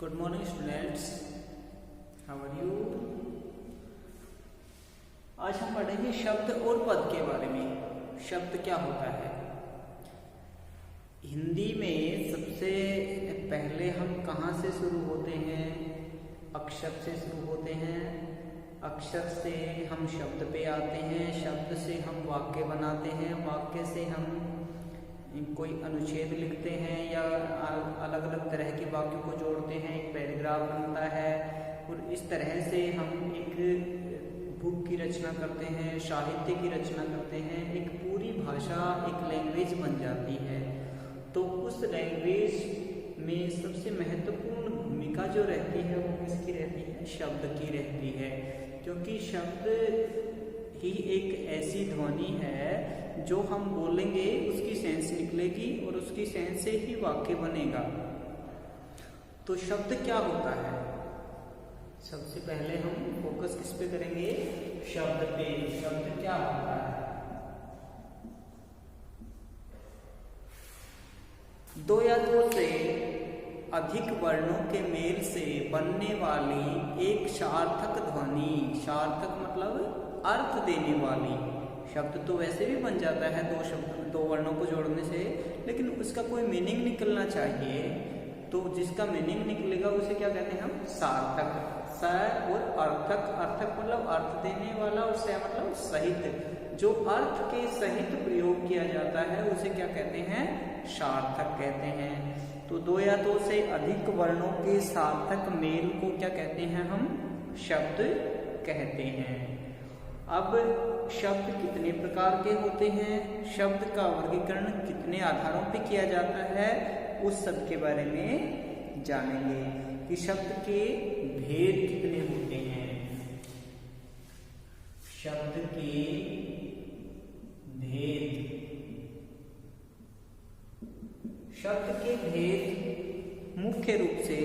Good morning students, how are you. आज हम पढ़ेंगे शब्द और पद के बारे में। शब्द क्या होता है हिंदी में। सबसे पहले हम कहाँ से शुरू होते हैं? अक्षर से शुरू होते हैं। अक्षर से हम शब्द पे आते हैं, शब्द से हम वाक्य बनाते हैं, वाक्य से हम कोई अनुच्छेद लिखते हैं या अलग अलग तरह के वाक्यों को जोड़ते हैं, एक पैराग्राफ बनता है और इस तरह से हम एक बुक की रचना करते हैं, साहित्य की रचना करते हैं, एक पूरी भाषा, एक लैंग्वेज बन जाती है। तो उस लैंग्वेज में सबसे महत्वपूर्ण भूमिका जो रहती है वो किसकी रहती है? शब्द की रहती है, क्योंकि शब्द ही एक ऐसी ध्वनि है जो हम बोलेंगे उसकी सेंस निकलेगी और उसकी सेंस से ही वाक्य बनेगा। तो शब्द क्या होता है? सबसे पहले हम फोकस किस पे करेंगे? शब्द पे। शब्द क्या होता है? दो या दो से अधिक वर्णों के मेल से बनने वाली एक सार्थक ध्वनि। सार्थक मतलब अर्थ देने वाली। शब्द तो वैसे भी बन जाता है दो वर्णों को जोड़ने से, लेकिन उसका कोई मीनिंग निकलना चाहिए। तो जिसका मीनिंग निकलेगा उसे क्या कहते हैं हम? सार्थक। स और अर्थक। अर्थक मतलब अर्थ देने वाला और स मतलब सहित। जो अर्थ के सहित प्रयोग किया जाता है उसे क्या कहते हैं? सार्थक कहते हैं। तो दो या दो से अधिक वर्णों के सार्थक मेल को क्या कहते हैं हम? शब्द कहते हैं। अब शब्द कितने प्रकार के होते हैं, शब्द का वर्गीकरण कितने आधारों पे किया जाता है, उस सब के बारे में जानेंगे कि शब्द के भेद कितने होते हैं। शब्द के भेद। शब्द के भेद मुख्य रूप से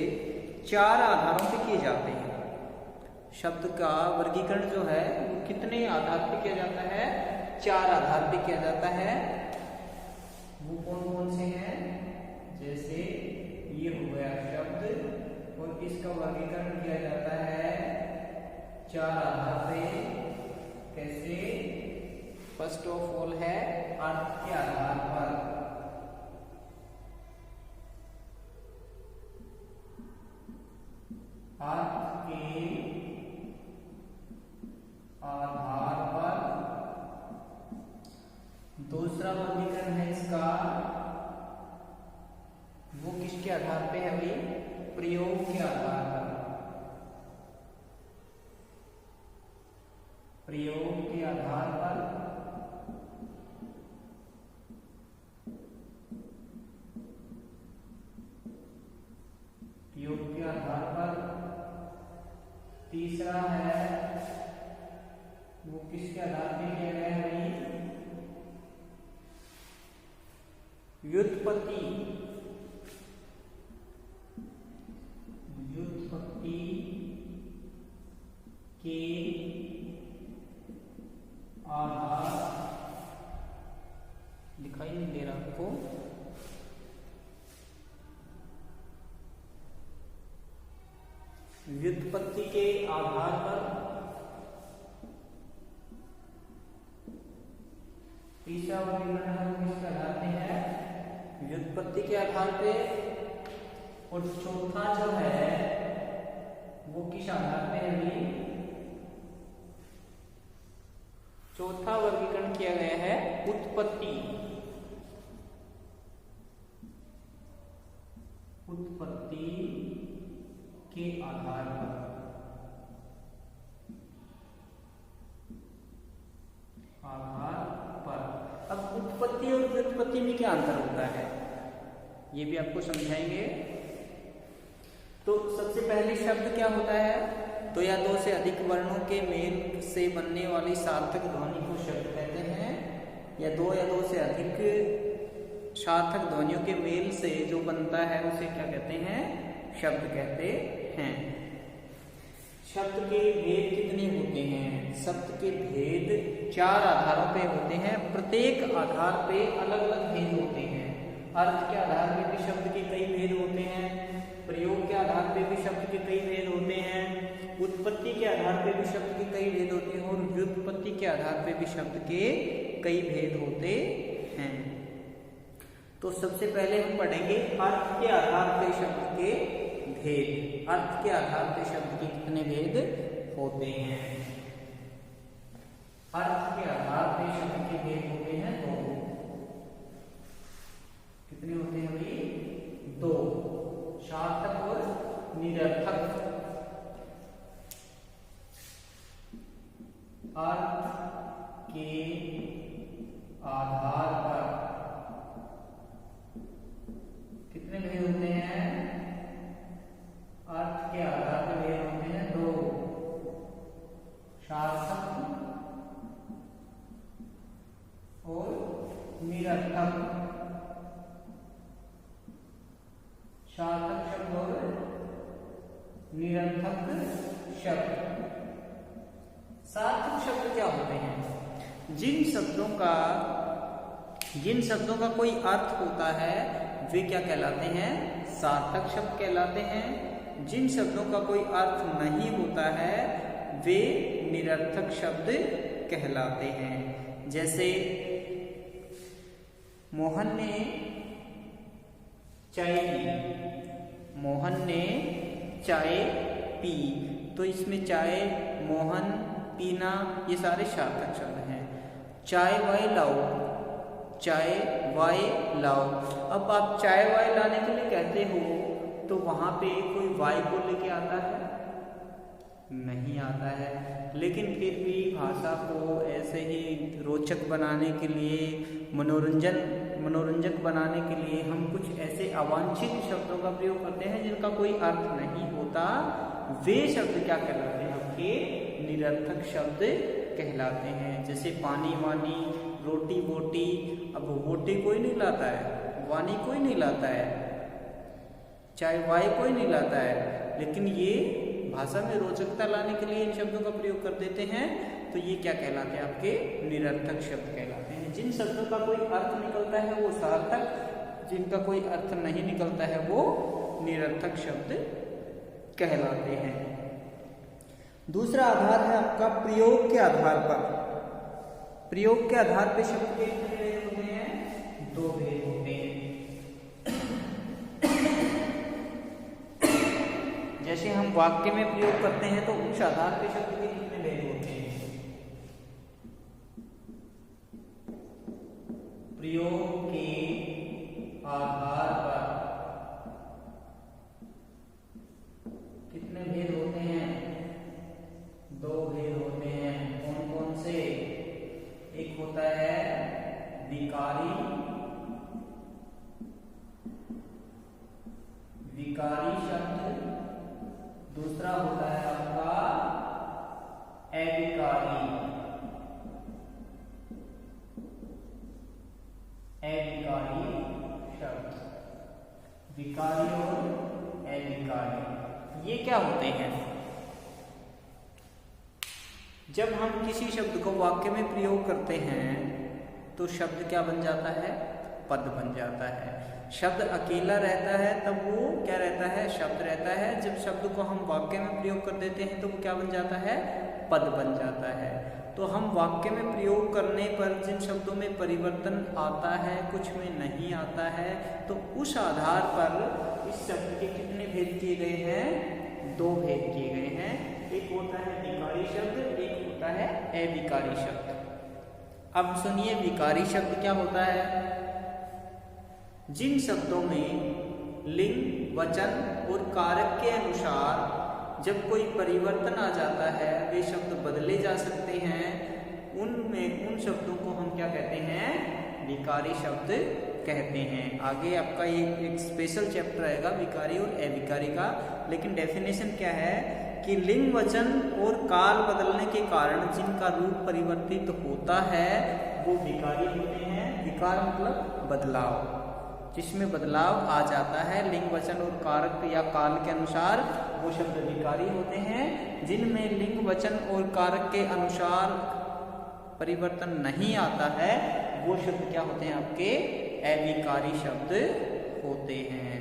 चार आधारों पे किए जाते हैं। शब्द का वर्गीकरण जो है वो कितने आधार पे किया जाता है? चार आधार पे किया जाता है। वो कौन कौन से हैं? जैसे ये हो गया शब्द, और इसका वर्गीकरण किया जाता है चार आधार पे। कैसे? फर्स्ट ऑफ ऑल है अर्थ के आधार पर। अर्थ के आधार पर। दूसरा वर्गीकरण है इसका, वो किसके आधार पे है भाई? प्रयोग के आधार पर। प्रयोग के आधार पर। प्रयोग के आधार पर। तीसरा है वो किसके आधार पे किया गया है भाई? व्युत्पत्ति। व्युत्पत्ति के आधार। दिखाई नहीं दे रहा आपको? व्युत्पत्ति के आधार पर। तीसरा वर्गीकरण है वो किसके आधार पे है? व्युत्पत्ति के आधार पे। और चौथा जो है वो किस आधार पे है भाई? चौथा वर्गीकरण किया गया है उत्पत्ति। उत्पत्ति के आधार पर। आधार पर। अब उत्पत्ति और व्युत्पत्ति में क्या अंतर होता है ये भी आपको समझाएंगे। तो सबसे पहले शब्द क्या होता है? दो या दो से अधिक वर्णों के मेल से बनने वाली सार्थक ध्वनि को शब्द कहते हैं, या दो से अधिक सार्थक ध्वनियों के मेल से जो बनता है उसे क्या कहते हैं? शब्द कहते हैं। शब्द के भेद कितने होते हैं? शब्द के भेद चार आधारों पे होते हैं। प्रत्येक आधार पे अलग अलग भेद होते हैं। अर्थ के आधार पे भी शब्द के कई भेद होते हैं, प्रयोग के आधार पे भी उत्पत्ति के आधार पे भी शब्द के कई भेद होते हैं और व्युत्पत्ति के आधार पे भी शब्द के कई भेद होते हैं। तो सबसे पहले हम पढ़ेंगे अर्थ के आधार पे शब्द के भेद। अर्थ के आधार पे शब्द के कितने भेद होते हैं? अर्थ के आधार पे शब्द के भेद होते हैं दो। कितने होते हैं भाई? दो, सार्थक और निरर्थक। अर्थ के आधार पर कितने भेद होते हैं? अर्थ के आधार पर भेद होते हैं दो, सार्थक और निरर्थक। सार्थक शब्द और निरर्थक शब्द। सार्थक शब्द क्या होते हैं? जिन शब्दों का कोई अर्थ होता है वे क्या कहलाते हैं? सार्थक शब्द कहलाते हैं। जिन शब्दों का कोई अर्थ नहीं होता है वे निरर्थक शब्द कहलाते हैं। जैसे मोहन ने चाय पी। मोहन ने चाय पी, तो इसमें चाय, मोहन, पीना, ये सारे सार्थक शब्द हैं। चाय वाय लाओ, चाय वाय लाओ। अब आप चाय वाय लाने के लिए कहते हो तो वहां पे कोई वाय को लेके आता है? नहीं आता है। लेकिन फिर भी भाषा को ऐसे ही रोचक बनाने के लिए, मनोरंजक बनाने के लिए हम कुछ ऐसे अवांछित शब्दों का प्रयोग करते हैं जिनका कोई अर्थ नहीं होता। वे शब्द क्या कहलाते हैं? आपके निरर्थक शब्द कहलाते हैं। जैसे पानी वानी, रोटी वोटी। अब वोटी कोई नहीं लाता है, वानी कोई नहीं लाता है, चाहे वाई कोई नहीं लाता है, लेकिन ये भाषा में रोचकता लाने के लिए इन शब्दों का प्रयोग कर देते हैं। तो ये क्या कहलाते हैं? आपके निरर्थक शब्द कहलाते हैं। जिन शब्दों का कोई अर्थ निकलता है वो सार्थक, जिनका कोई अर्थ नहीं निकलता है वो निरर्थक शब्द कहलाते हैं। दूसरा आधार है आपका प्रयोग के आधार पर। प्रयोग के आधार पर शब्द के कितने भेद होते हैं? दो भेद होते हैं। जैसे हम वाक्य में प्रयोग करते हैं तो उस आधार पर शब्द के कितने भेद होते हैं? प्रयोग के आधार पर कितने भेद होते हैं? दो भेद होते हैं। कौन कौन से? एक होता है विकारी शब्द, दूसरा होता है आपका अविकारी शब्द। विकारी और अविकारी ये क्या होते हैं? जब हम किसी शब्द को वाक्य में प्रयोग करते हैं तो शब्द क्या बन जाता है? पद बन जाता है। शब्द अकेला रहता है तब वो क्या रहता है? शब्द रहता है। जब शब्द को हम वाक्य में प्रयोग कर देते हैं तो वो क्या बन जाता है? पद बन जाता है। तो हम वाक्य में प्रयोग करने पर जिन शब्दों में परिवर्तन आता है, कुछ में नहीं आता है, तो उस आधार पर इस शब्द के कितने भेद किए गए हैं? दो भेद किए गए हैं। एक होता है विकारी शब्द, एक होता है अविकारी शब्द। अब सुनिए विकारी शब्द क्या होता है? जिन शब्दों में लिंग, वचन और कारक के अनुसार जब कोई परिवर्तन आ जाता है, वे शब्द बदले जा सकते हैं, उन शब्दों को हम क्या कहते हैं? विकारी शब्द कहते हैं। आगे आपका एक स्पेशल चैप्टर आएगा विकारी और अविकारी का, लेकिन डेफिनेशन क्या है कि लिंग, वचन और काल बदलने के कारण जिनका रूप परिवर्तित होता है वो विकारी होते हैं। विकार मतलब बदलाव, जिसमें बदलाव आ जाता है लिंग, वचन और कारक या काल के अनुसार, वो शब्द विकारी होते हैं। जिनमें लिंग, वचन और कारक के अनुसार परिवर्तन नहीं आता है वो शब्द क्या होते हैं? आपके अविकारी शब्द होते हैं।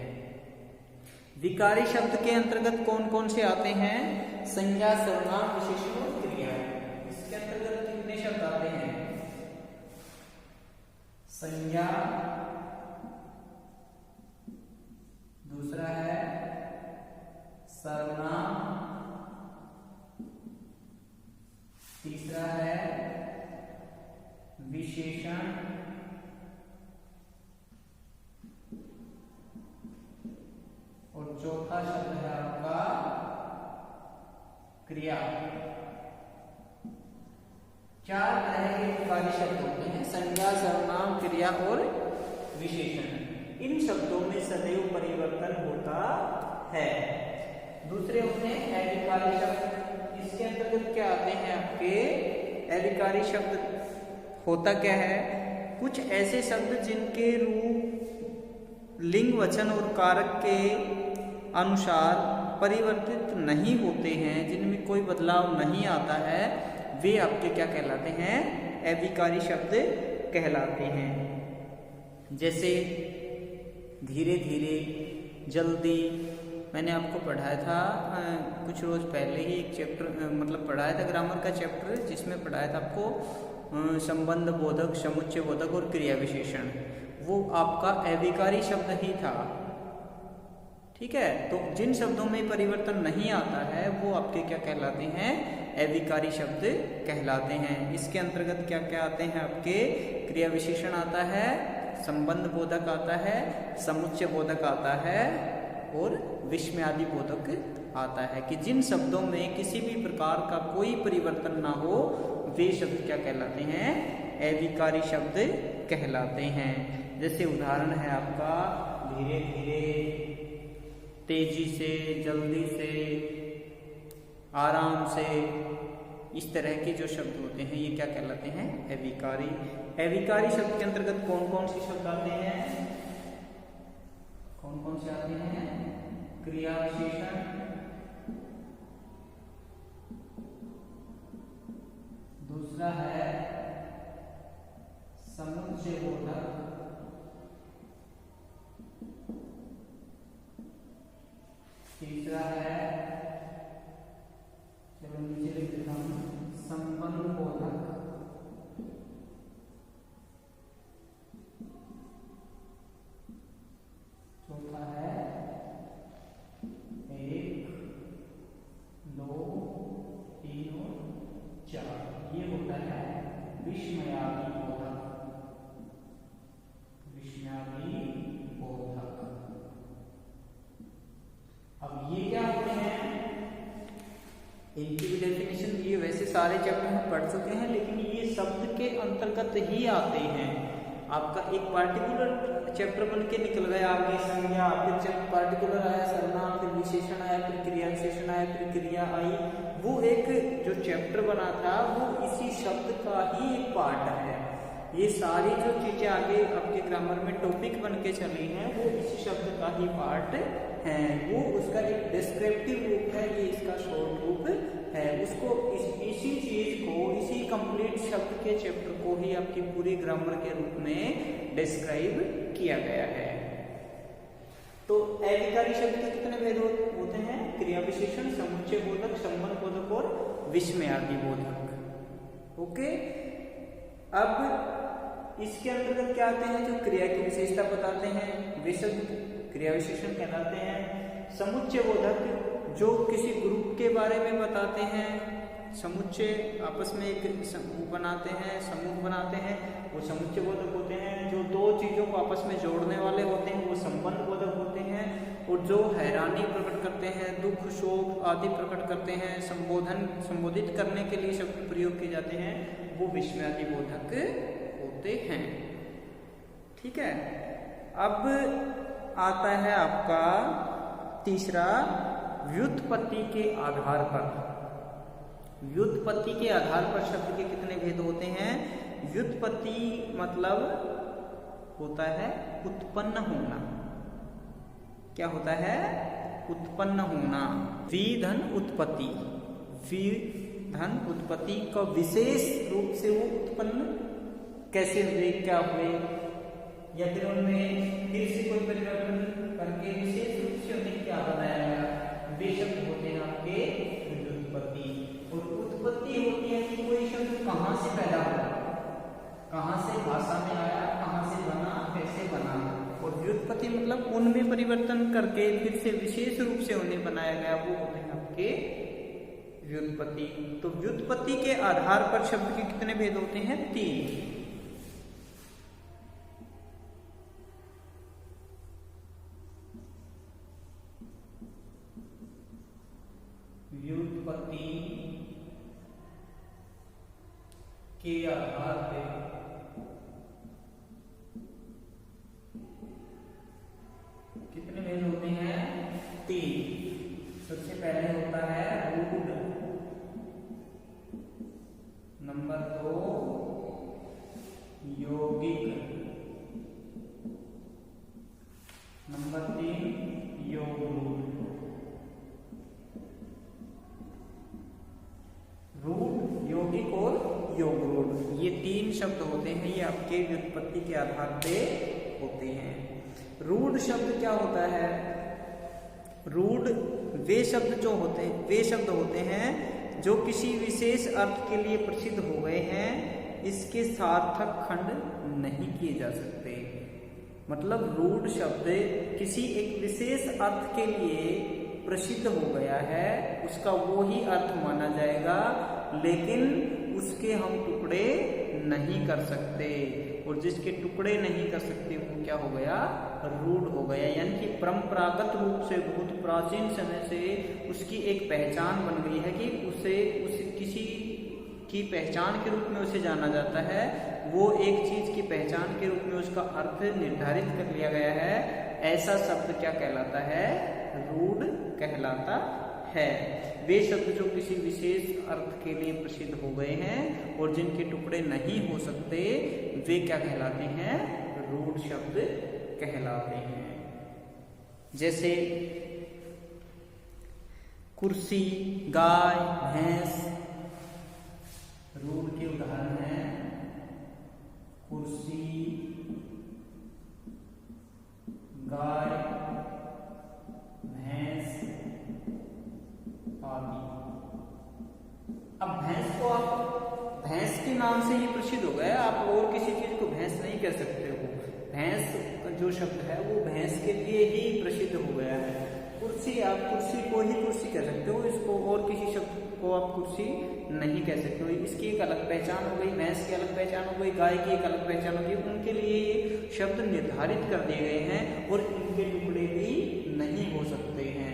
विकारी शब्द के अंतर्गत कौन कौन से आते हैं? संज्ञा, सर्वनाम, विशेषण और क्रिया। इसके अंतर्गत कितने शब्द आते हैं? संज्ञा, दूसरा है सर्वनाम, तीसरा है विशेषण, और चौथा शब्द है आपका क्रिया। 4 तरह के विकारी शब्द होते हैं, संज्ञा, सर्वनाम, क्रिया और विशेषण। इन शब्दों में सदैव परिवर्तन होता है। दूसरे होते हैं अविकारी शब्द। इसके अंतर्गत क्या आते हैं आपके? अविकारी शब्द होता क्या है? कुछ ऐसे शब्द जिनके रूप लिंग, वचन और कारक के अनुसार परिवर्तित नहीं होते हैं, जिनमें कोई बदलाव नहीं आता है, वे आपके क्या कहलाते हैं? अविकारी शब्द कहलाते हैं। जैसे धीरे धीरे, जल्दी। मैंने आपको पढ़ाया था कुछ रोज पहले ही एक चैप्टर मतलब पढ़ाया था ग्रामर का चैप्टर, जिसमें पढ़ाया था आपको संबंध बोधक, समुच्चय बोधक और क्रिया विशेषण। वो आपका अविकारी शब्द ही था। ठीक है, तो जिन शब्दों में परिवर्तन नहीं आता है वो आपके क्या कहलाते हैं? अविकारी शब्द कहलाते हैं। इसके अंतर्गत क्या क्या आते हैं आपके? क्रिया विशेषण आता है, संबंध बोधक आता है, समुच्चय बोधक आता है और विस्मयादि बोधक आता है। कि जिन शब्दों में किसी भी प्रकार का कोई परिवर्तन ना हो, वे शब्द क्या कहलाते हैं? अविकारी शब्द कहलाते हैं। जैसे उदाहरण है आपका धीरे धीरे, तेजी से, जल्दी से, आराम से। इस तरह के जो शब्द होते हैं ये क्या कहलाते हैं? अविकारी। अविकारी शब्द के अंतर्गत कौन कौन से शब्द आते हैं? कौन कौन से आते हैं? क्रिया विशेषण, दूसरा है समुच्चय बोधक, तीसरा है, चलो नीचे लिख देता हूं, संबंध बोधक, चौथा है 1, 2, 3 और 4। ये होता है विस्मयादि बोधक। विस्मयादि बोधक। अब ये क्या होते हैं? इनकी भी डेफिनेशन दी है। वैसे सारे चैप्टर हम पढ़ चुके हैं, लेकिन ये शब्द के अंतर्गत ही आते हैं। आपका एक पार्टिकुलर चैप्टर बन के निकल गया, आगे संज्ञा, फिर पार्टिकुलर आया सर्वनाम, फिर विशेषण आया, फिर क्रिया विशेषण आया, फिर क्रिया आई। वो एक जो चैप्टर बना था वो इसी शब्द का ही एक पार्ट है। ये सारी जो चीजें आगे आपके ग्रामर में टॉपिक बन के चली हैं वो इसी शब्द का ही पार्ट है। वो उसका एक डिस्क्रिप्टिव रूप है, ये इसका शॉर्ट रूप है। उसको इसी चीज को, इसी कंप्लीट शब्द के चैप्टर को ही आपकी पूरी ग्रामर के रूप में डिस्क्राइब किया गया है। तो अविकारी शब्द के कितने भेद होते हैं? क्रिया विशेषण, समुच्चय बोधक, संबंध बोधक और विस्मयादि बोधक। ओके, अब इसके अंतर्गत क्या आते हैं? जो क्रिया की विशेषता बताते हैं वे शब्द क्रिया विशेषण कहलाते हैं। समुच्चय बोधक जो किसी ग्रुप के बारे में बताते हैं। समुच्चय आपस में एक समूह बनाते हैं, समूह बनाते हैं, वो समुच्चय बोधक होते हैं। जो दो चीजों को आपस में जोड़ने वाले होते हैं वो संबंध बोधक होते हैं। और जो हैरानी प्रकट करते हैं, दुख, शोक आदि प्रकट करते हैं, संबोधित करने के लिए शब्द प्रयोग किए जाते हैं, वो विस्मयादि बोधक होते हैं। ठीक है, अब आता है आपका तीसरा, व्युत्पत्ति के आधार पर। व्युत्पत्ति के आधार पर शब्द के कितने भेद होते हैं? व्युत्पत्ति मतलब होता है उत्पन्न होना। क्या होता है? उत्पन्न होना। विधन उत्पत्ति, विधन उत्पत्ति का विशेष रूप से वो उत्पन्न कैसे हुए, क्या हुए, या फिर उनमें फिर से कोई परिवर्तन करके विशेष रूप से उन्हें क्या बनाया गया, वे शब्द होते हैं आपके व्युत्पत्ति। और उत्पत्ति होती है कि कोई शब्द कहाँ से पैदा हुआ, कहाँ से भाषा में आया, कहाँ से बना, कैसे बना। और व्युत्पत्ति मतलब उनमें परिवर्तन करके फिर से विशेष रूप से उन्हें बनाया गया, वो होते हैं आपके व्युत्पत्ति। तो व्युत्पत्ति के आधार पर शब्द के कितने भेद होते हैं, 3। व्युत्पत्ति के आधार पे कितने भेद होते हैं, 3। सबसे पहले होता है रूढ़, नंबर 2 यौगिक, नंबर 3 योगरूढ़। रूढ़, यौगिक और योगरूढ़, ये 3 शब्द होते हैं, ये आपके व्युत्पत्ति के आधार पे होते हैं। रूढ़ शब्द क्या होता है, रूढ़ वे शब्द होते हैं जो किसी विशेष अर्थ के लिए प्रसिद्ध हो गए हैं, इसके सार्थक खंड नहीं किए जा सकते। मतलब रूढ़ शब्द किसी एक विशेष अर्थ के लिए प्रसिद्ध हो गया है, उसका वो ही अर्थ माना जाएगा, लेकिन उसके हम टुकड़े नहीं कर सकते। और जिसके टुकड़े नहीं कर सकते वो क्या हो गया, रूढ़ हो गया। यानी कि परंपरागत रूप से बहुत प्राचीन समय से उसकी एक पहचान बन गई है कि उसे किसी की पहचान के रूप में उसे जाना जाता है, वो एक चीज की पहचान के रूप में उसका अर्थ निर्धारित कर लिया गया है। ऐसा शब्द क्या कहलाता है, रूढ़ कहलाता है। वे शब्द जो किसी विशेष अर्थ के लिए प्रसिद्ध हो गए हैं और जिनके टुकड़े नहीं हो सकते, वे क्या कहलाते हैं, रूढ़ शब्द कहलाते हैं। जैसे कुर्सी, गाय, भैंस, रूढ़ के उदाहरण हैं कुर्सी, गाय, भैंस आदि। अब भैंस को आप भैंस के नाम से ही प्रसिद्ध हो गया, आप और किसी चीज को भैंस नहीं कह सकते हो। भैंस जो शब्द है वो भैंस के लिए ही प्रसिद्ध हो गया है। कुर्सी, आप कुर्सी को ही कुर्सी कह सकते हो, इसको और किसी शब्द को आप कुर्सी नहीं कह सकते हो। इसकी एक अलग पहचान हो गई, भैंस की अलग पहचान हो गई, गाय की एक अलग पहचान हो गई। उनके लिए ये शब्द निर्धारित कर दिए गए हैं और इनके टुकड़े भी नहीं हो सकते हैं।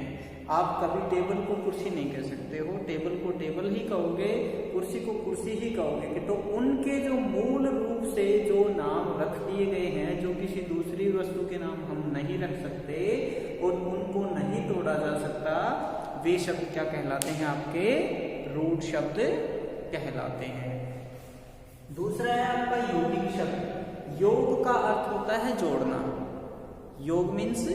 आप कभी टेबल को कुर्सी नहीं कह सकते हो, टेबल को टेबल ही कहोगे, कुर्सी को कुर्सी ही कहोगे। तो उनके जो मूल रूप से जो नाम रख दिए गए हैं, जो किसी दूसरी वस्तु के नाम हम नहीं रख सकते और उनको नहीं तोड़ा जा सकता, वे शब्द क्या कहलाते हैं, आपके रूढ़ शब्द कहलाते हैं। दूसरा है आपका यौगिक शब्द। योग का अर्थ होता है जोड़ना, योग मीन्स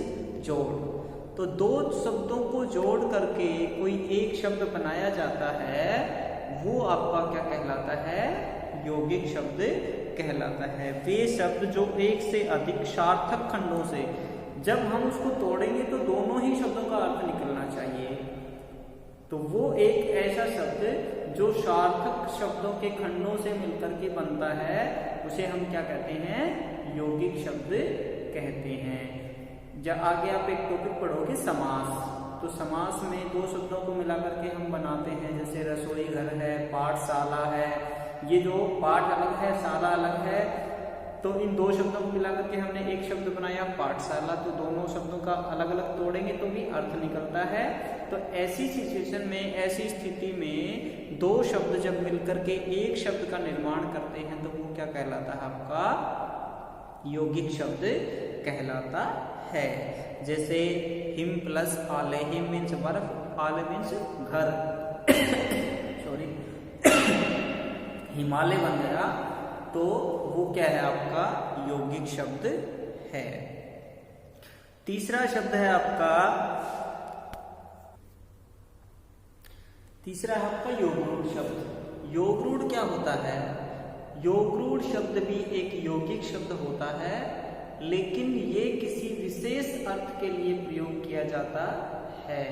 जोड़। तो दो शब्दों को जोड़ करके कोई एक शब्द बनाया जाता है, वो आपका क्या कहलाता है, यौगिक शब्द कहलाता है। वे शब्द जो एक से अधिक सार्थक खंडों से, जब हम उसको तोड़ेंगे तो दोनों ही शब्दों का अर्थ निकलना चाहिए। तो वो एक ऐसा शब्द जो सार्थक शब्दों के खंडों से मिलकर के बनता है, उसे हम क्या कहते हैं, यौगिक शब्द कहते हैं। जब आगे आप एक टॉपिक पढ़ोगे समास, तो समास में दो शब्दों को मिलाकर के हम बनाते हैं, जैसे रसोई घर है, पाठशाला है। ये जो पाठ अलग है, शाला अलग है, तो इन दो शब्दों को मिलाकर के हमने एक शब्द बनाया पाठशाला। तो दोनों शब्दों का अलग अलग तोड़ेंगे तो भी अर्थ निकलता है। तो ऐसी सिचुएशन में, ऐसी स्थिति में दो शब्द जब मिलकर के एक शब्द का निर्माण करते हैं तो वो क्या कहलाता है, आपका यौगिक शब्द कहलाता है। जैसे हिम प्लस आले, हिम मीन्स बर्फ, आले मीन्स घर सॉरी हिमालय बन गया, तो वो क्या है, आपका यौगिक शब्द है। तीसरा शब्द है आपका, तीसरा है आपका योगरूढ़ शब्द। योगरूढ़ क्या होता है, योगरूढ़ शब्द भी एक यौगिक शब्द होता है लेकिन ये किसी विशेष अर्थ के लिए प्रयोग किया जाता है।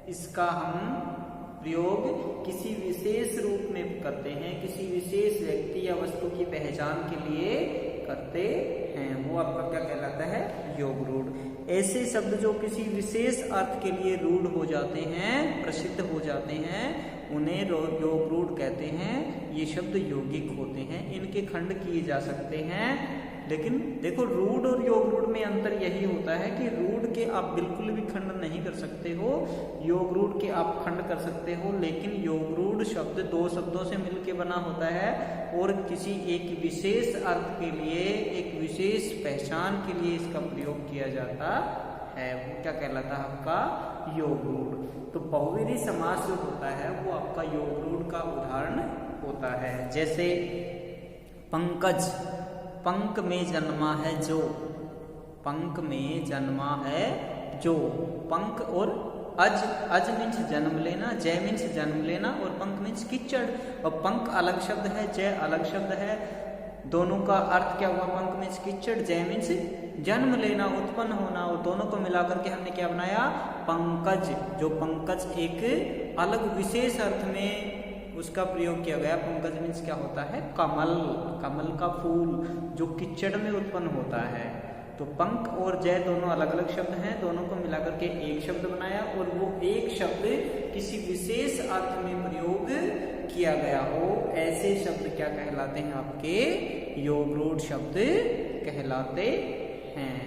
इसका हम प्रयोग किसी विशेष रूप में करते हैं, किसी विशेष व्यक्ति या वस्तु की पहचान के लिए करते हैं, वो आपका क्या कहलाता है, योग रूढ़। ऐसे शब्द जो किसी विशेष अर्थ के लिए रूढ़ हो जाते हैं, प्रसिद्ध हो जाते हैं, उन्हें योग रूढ़ कहते हैं। ये शब्द यौगिक होते हैं, इनके खंड किए जा सकते हैं। लेकिन देखो, रूढ़ और योग रूढ़ में अंतर यही होता है कि रूढ़ के आप बिल्कुल भी खंड नहीं कर सकते हो, योग रूढ़ के आप खंड कर सकते हो। लेकिन योग रूढ़ शब्द दो शब्दों से मिलकर बना होता है और किसी एक विशेष अर्थ के लिए, एक विशेष पहचान के लिए इसका प्रयोग किया जाता है। वो क्या कहलाता है, आपका योग रूढ़। तो बहुव्रीहि समास जो होता है वो आपका योग रूढ़ का उदाहरण होता है। जैसे पंकज, पंक में जन्मा है जो, पंक में जन्मा है जो। पंक और अज, अज मीन्स जन्म लेना, जय मीन्स जन्म लेना, और पंक मीन्स कीचड़। और पंक अलग शब्द है, जय अलग शब्द है, दोनों का अर्थ क्या हुआ, पंक मीन्स कीचड़, जय मीन्स जन्म लेना, उत्पन्न होना, और दोनों को मिलाकर के हमने क्या बनाया, पंकज। जो पंकज एक अलग विशेष अर्थ में उसका प्रयोग किया गया। पंकज मीन्स क्या होता है, कमल, कमल का फूल जो कीचड़ में उत्पन्न होता है। तो पंक और जय दोनों अलग अलग शब्द हैं, दोनों को मिलाकर के एक शब्द बनाया, और वो एक शब्द किसी विशेष अर्थ में प्रयोग किया गया हो, ऐसे शब्द क्या कहलाते हैं, आपके योग रूढ़ शब्द कहलाते हैं।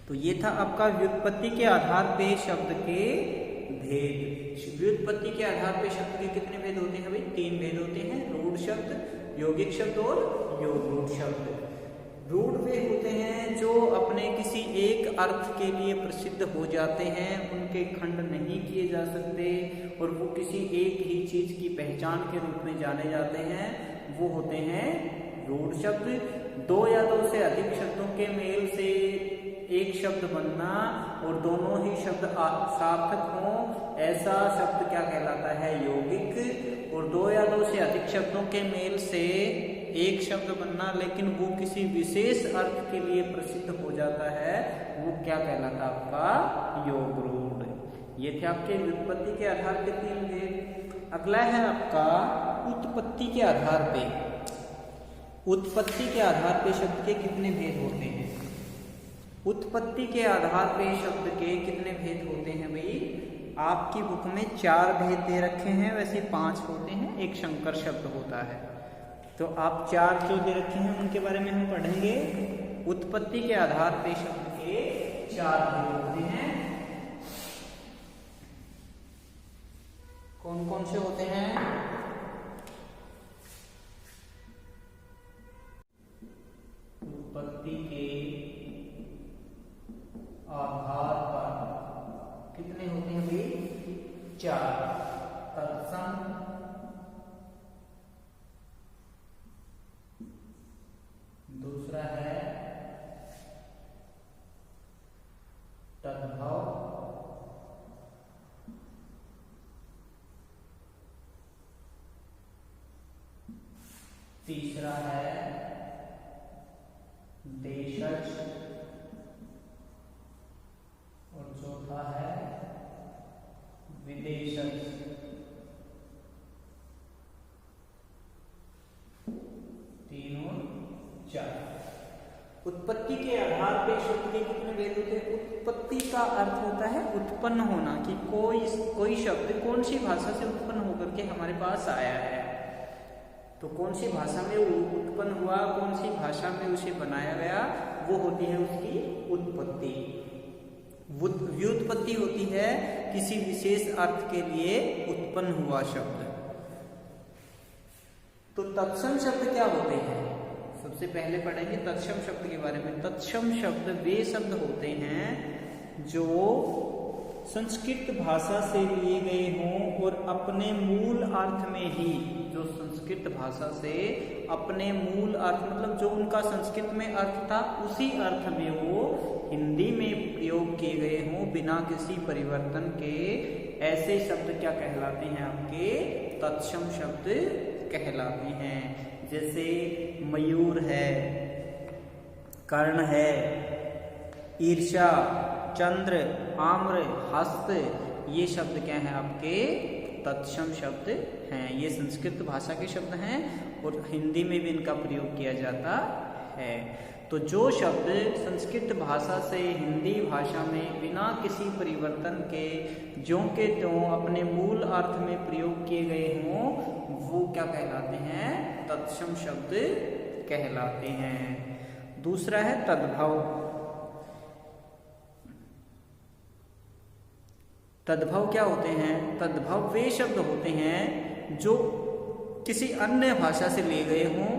तो ये था आपका व्युत्पत्ति के आधार पे शब्द के भेद। व्युत्पत्ति के आधार पे शब्द के कितने भेद होते हैं भाई, 3 भेद होते हैं, रूढ़ शब्द, यौगिक शब्द और योग रूढ़ शब्द। रूढ़ वे होते हैं जो अपने किसी एक अर्थ के लिए प्रसिद्ध हो जाते हैं, उनके खंड नहीं किए जा सकते और वो किसी एक ही चीज की पहचान के रूप में जाने जाते हैं, वो होते हैं रूढ़ शब्द। 2 या 2 से अधिक शब्दों के मेल से एक शब्द बनना और दोनों ही शब्द सार्थक हों, ऐसा शब्द क्या कहलाता है, यौगिक। और 2 या 2 से अधिक शब्दों के मेल से एक शब्द बनना लेकिन वो किसी विशेष अर्थ के लिए प्रसिद्ध हो जाता है, वो क्या कहलाता है, आपका योग रूढ़। ये थे आपके व्युत्पत्ति के आधार पे 3 भेद। अगला है आपका उत्पत्ति के आधार पे। उत्पत्ति के आधार पे शब्द के कितने भेद होते हैं, उत्पत्ति के आधार पे शब्द के कितने भेद होते हैं भाई, आपकी बुक में 4 भेद दे रखे हैं, वैसे 5 होते हैं, एक शंकर शब्द होता है। तो आप 4 जो दे रखे हैं उनके बारे में हम पढ़ेंगे। उत्पत्ति के आधार पे शब्द के 4 भेद होते हैं। कौन कौन से होते हैं, उत्पत्ति के आधार पर कितने होते हैं भाई, 4। तत्सम, दूसरा है तद्भव, तीसरा है देशज, और चौथा है विदेशज। 3 और 4। उत्पत्ति के आधार पे शब्द के कितने भेद होते हैं, उत्पत्ति का अर्थ होता है उत्पन्न होना, कि कोई शब्द कौन सी भाषा से उत्पन्न होकर के हमारे पास आया है। तो कौन सी भाषा में उत्पन्न हुआ, कौन सी भाषा में उसे बनाया गया, वो होती है उसकी उत्पत्ति। व्युत्पत्ति होती है किसी विशेष अर्थ के लिए उत्पन्न हुआ शब्द। तो तत्सम शब्द क्या होते हैं, सबसे पहले पढ़ेंगे तत्सम शब्द के बारे में। तत्सम शब्द वे शब्द होते हैं जो संस्कृत भाषा से लिए गए हों और अपने मूल अर्थ में ही, जो संस्कृत भाषा से अपने मूल अर्थ, मतलब जो उनका संस्कृत में अर्थ था उसी अर्थ में वो हिंदी में प्रयोग किए गए हों बिना किसी परिवर्तन के, ऐसे शब्द क्या कहलाते हैं, आपके तत्सम शब्द कहलाते हैं। जैसे मयूर है, कर्ण है, ईर्ष्या, चंद्र, आम्र, हस्त, ये शब्द क्या हैं आपके तत्सम शब्द हैं। ये संस्कृत भाषा के शब्द हैं और हिंदी में भी इनका प्रयोग किया जाता है। तो जो शब्द संस्कृत भाषा से हिंदी भाषा में बिना किसी परिवर्तन के ज्यों के त्यों अपने मूल अर्थ में प्रयोग किए गए हों वो क्या कहलाते हैं, तत्सम शब्द कहलाते हैं। दूसरा है तद्भव। तद्भव क्या होते हैं, तद्भव वे शब्द होते हैं जो किसी अन्य भाषा से लिए गए हों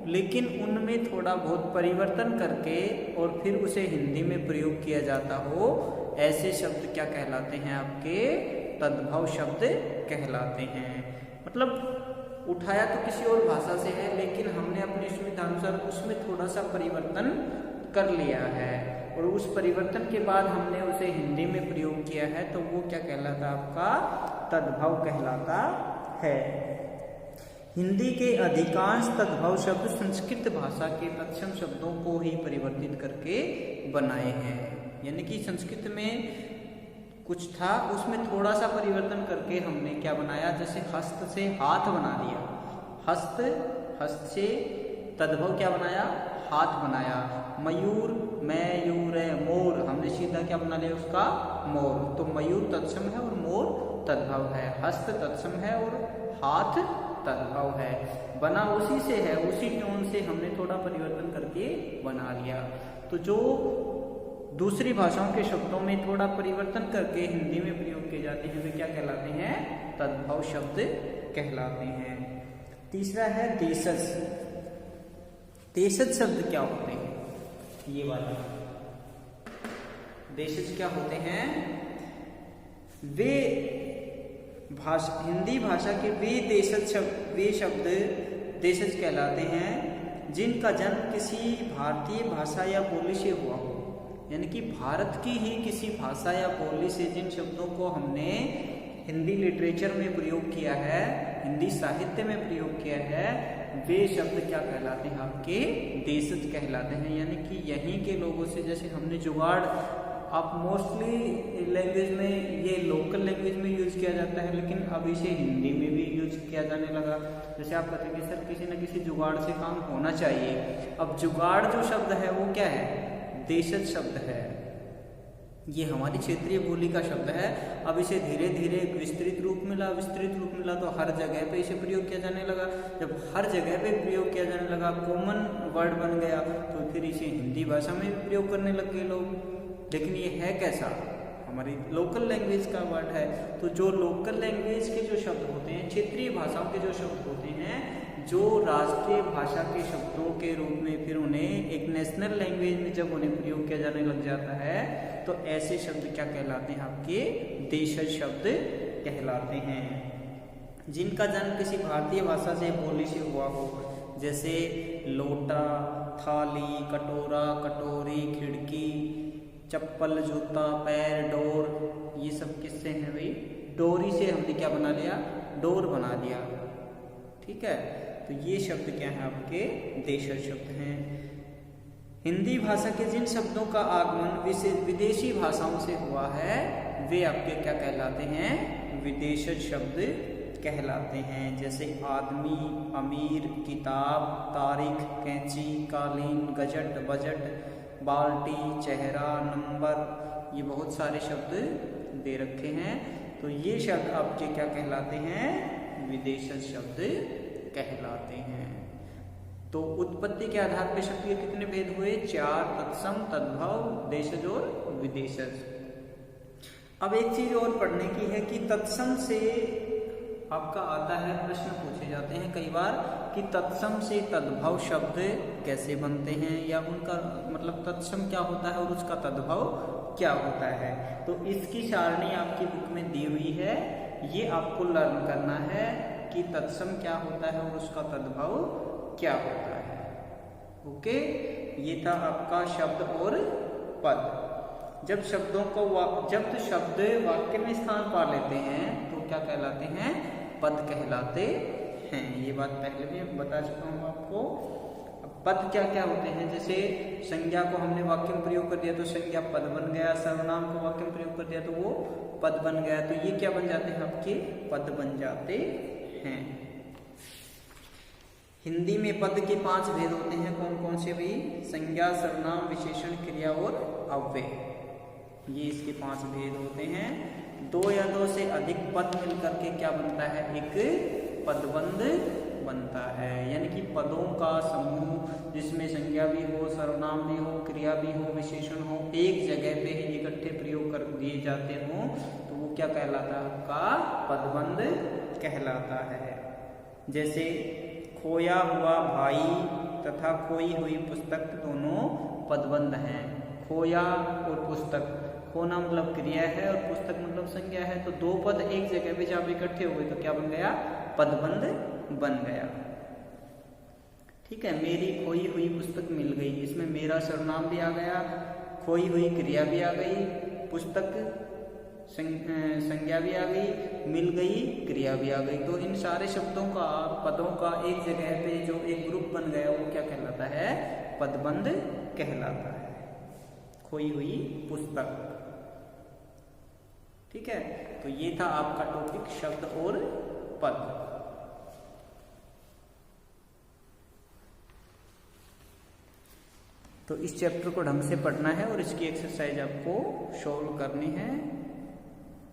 लेकिन उनमें थोड़ा बहुत परिवर्तन करके और फिर उसे हिंदी में प्रयोग किया जाता हो, ऐसे शब्द क्या कहलाते हैं आपके तद्भव शब्द कहलाते हैं। मतलब उठाया तो किसी और भाषा से है लेकिन हमने अपनी सुविधानुसार उसमें थोड़ा सा परिवर्तन कर लिया है और उस परिवर्तन के बाद हमने उसे हिंदी में प्रयोग किया है, तो वो क्या कहलाता आपका तद्भव कहलाता है। हिंदी के अधिकांश तद्भव शब्द संस्कृत भाषा के तत्सम शब्दों को ही परिवर्तित करके बनाए हैं। यानी कि संस्कृत में कुछ था उसमें थोड़ा सा परिवर्तन करके हमने क्या बनाया, जैसे हस्त से हाथ बना दिया, हस्त, हस्त से तद्भव क्या बनाया, हाथ बनाया। मयूर, मयूर, मोर, हमने सीधा क्या बना लिया उसका मोर। तो मयूर तत्सम है और मोर तद्भव है, हस्त तत्सम है और हाथ तद्भव है। बना उसी से है, उसी टोन से हमने थोड़ा परिवर्तन करके बना लिया। तो जो दूसरी भाषाओं के शब्दों में थोड़ा परिवर्तन करके हिंदी में प्रयोग किए जाते हैं वे क्या कहलाते हैं, तद्भव शब्द कहलाते हैं। तीसरा है देशज। देशज शब्द क्या होते हैं, ये वाला देशज क्या होते हैं, वे हिंदी भाषा के वे शब्द देशज कहलाते हैं जिनका जन्म किसी भारतीय भाषा या बोली से हुआ हो। यानी कि भारत की ही किसी भाषा या बोली से जिन शब्दों को हमने हिंदी लिटरेचर में प्रयोग किया है, हिंदी साहित्य में प्रयोग किया है, वे शब्द क्या कहलाते हैं आपके देशज कहलाते हैं। यानी कि यहीं के लोगों से, जैसे हमने जुगाड़, आप मोस्टली लैंग्वेज में ये लोकल लैंग्वेज में यूज किया जाता है लेकिन अब इसे हिंदी में भी यूज किया जाने लगा। जैसे आप कहते हैं कि सर किसी न किसी जुगाड़ से काम होना चाहिए, अब जुगाड़ जो शब्द है वो क्या है, देशज शब्द है। ये हमारी क्षेत्रीय बोली का शब्द है। अब इसे धीरे धीरे विस्तृत रूप मिला तो हर जगह पे इसे प्रयोग किया जाने लगा। जब हर जगह पे प्रयोग किया जाने लगा, कॉमन वर्ड बन गया, तो फिर इसे हिंदी भाषा में भी प्रयोग करने लग गए लोग। लेकिन ये है कैसा, हमारी लोकल लैंग्वेज का वर्ड है। तो जो लोकल लैंग्वेज के जो शब्द होते हैं, क्षेत्रीय भाषाओं के जो शब्द होते हैं, जो राष्ट्रीय भाषा के शब्दों के रूप में फिर उन्हें एक नेशनल लैंग्वेज में जब उन्हें प्रयोग किया जाने लग जाता है, तो ऐसे शब्द क्या कहलाते हैं आपके देशज शब्द कहलाते हैं। जिनका जन्म किसी भारतीय भाषा से, बोली से हुआ हो, जैसे लोटा, थाली, कटोरा, कटोरी, खिड़की, चप्पल, जूता, पैर, डोर, ये सब किससे हैं भाई, डोरी से हमने क्या बना लिया, डोर बना दिया। ठीक है, तो ये शब्द क्या है आपके देशज शब्द हैं। हिंदी भाषा के जिन शब्दों का आगमन विदेशी भाषाओं से हुआ है वे आपके क्या कहलाते हैं, विदेशज शब्द कहलाते हैं। जैसे आदमी, अमीर, किताब, तारीख, कैंची, कालीन, गजट, बजट, बाल्टी, चेहरा, नंबर, ये बहुत सारे शब्द दे रखे हैं। तो ये शब्द आपके क्या कहलाते हैं, विदेशज शब्द कहलाते हैं। तो उत्पत्ति के आधार पर शब्द के कितने भेद हुए, 4, तत्सम, तद्भव, देशज और विदेशज। अब एक चीज और पढ़ने की है कि तत्सम से आपका आता है, प्रश्न पूछे जाते हैं कई बार कि तत्सम से तद्भव शब्द कैसे बनते हैं, या उनका मतलब तत्सम क्या होता है और उसका तद्भव क्या होता है। तो इसकी सारणी आपकी बुक में दी हुई है, ये आपको लर्न करना है कि तत्सम क्या होता है और उसका तद्भव क्या होता है। ओके, ये था आपका शब्द और पद। जब शब्दों को जब शब्द वाक्य में स्थान पा लेते हैं तो क्या कहलाते हैं, पद कहलाते हैं। ये बात पहले भी बता चुका हूँ आपको। अब पद क्या क्या होते हैं, जैसे संज्ञा को हमने वाक्य में प्रयोग कर दिया तो संज्ञा पद बन गया, सर्वनाम को वाक्य में प्रयोग कर दिया तो वो पद बन गया। तो ये क्या बन जाते हैं, आपके पद बन जाते हैं। हिंदी में पद के 5 भेद होते हैं, कौन कौन से भाई, संज्ञा, सर्वनाम, विशेषण, क्रिया और अव्यय, ये इसके 5 भेद होते हैं। 2 या 2 से अधिक पद मिलकर के क्या बनता है, एक पदबंध बनता है। यानी कि पदों का समूह जिसमें संज्ञा भी हो, सर्वनाम भी हो, क्रिया भी हो, विशेषण हो, एक जगह पे ही इकट्ठे प्रयोग कर दिए जाते हों तो वो क्या कहलाता है, आपका पदबंध कहलाता है। जैसे खोया हुआ भाई तथा खोई हुई पुस्तक दोनों पदबंध हैं। खोया और पुस्तक, खोना मतलब क्रिया है और पुस्तक मतलब संज्ञा है, तो 2 पद एक जगह पे जब इकट्ठे हुए तो क्या बन गया, पदबंध बन गया। ठीक है, मेरी खोई हुई पुस्तक मिल गई, इसमें मेरा सर्वनाम भी आ गया, खोई हुई क्रिया भी आ गई, पुस्तक संज्ञा भी आ गई, मिल गई क्रिया भी आ गई। तो इन सारे शब्दों का, पदों का एक जगह पे जो एक ग्रुप बन गया वो क्या कहलाता है, पदबंध कहलाता है। खोई हुई पुस्तक। ठीक है, तो ये था आपका टॉपिक शब्द और पद। तो इस चैप्टर को ढंग से पढ़ना है और इसकी एक्सरसाइज आपको सॉल्व करनी है।